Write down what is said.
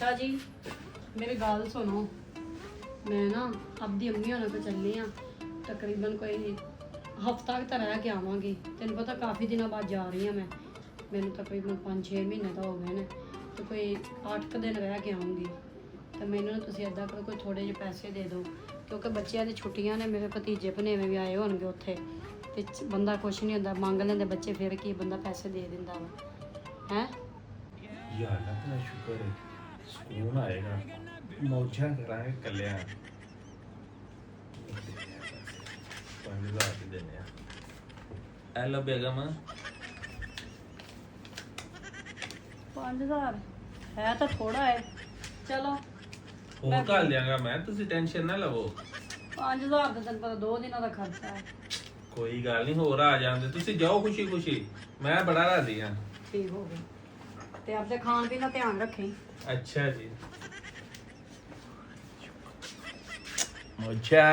अच्छा जी मेरी गल सुनो मैं ना अपनी अम्मी होना को चलनी हाँ तकरीबन कोई हफ्ता तो रह के आवांगी तेन पता काफ़ी दिनों बाद जा रही हाँ मैं मैंने तकरीबन 5-6 महीने तो हो गए ने तो कोई 8 दिन रह के आऊँगी तो मैंने ना तुम अदा करो कोई थोड़े जे पैसे दे दो क्योंकि बच्चों की छुट्टियां ने मेरे भतीजे भनेवे भी आए होंगे उत्थे ते बंदा कुछ नहीं होंदा मंग लेंदे बच्चे फिर की बंदा पैसे दे दिंदा वा हैं यार अल्लाह तेरा शुक्र है सुकून आएगा मौजा करांगे कल्याण 5000 ही देने आ हेलो बेगम 5000 है तो थोड़ा है चलो ਹੋਰ ਕਰ ਦਿਆਂਗਾ ਮੈਂ ਤੁਸੀਂ ਟੈਨਸ਼ਨ ਨਾ ਲਵੋ 5000 ਦਾ ਤੈਨੂੰ ਪਤਾ 2 ਦਿਨਾਂ ਦਾ ਖਰਚਾ ਹੈ ਕੋਈ ਗੱਲ ਨਹੀਂ ਹੋਰ ਆ ਜਾਂਦੇ ਤੁਸੀਂ ਜਾਓ ਖੁਸ਼ੀ ਖੁਸ਼ੀ ਮੈਂ ਬੜਾ ਰਾਜ਼ੀ ਹਾਂ ਠੀਕ ਹੋ ਗਈ ਤੇ ਆਪਣੇ ਖਾਣ ਪੀਣ ਦਾ ਧਿਆਨ ਰੱਖੀ ਅੱਛਾ ਜੀ ਮੌਜਾ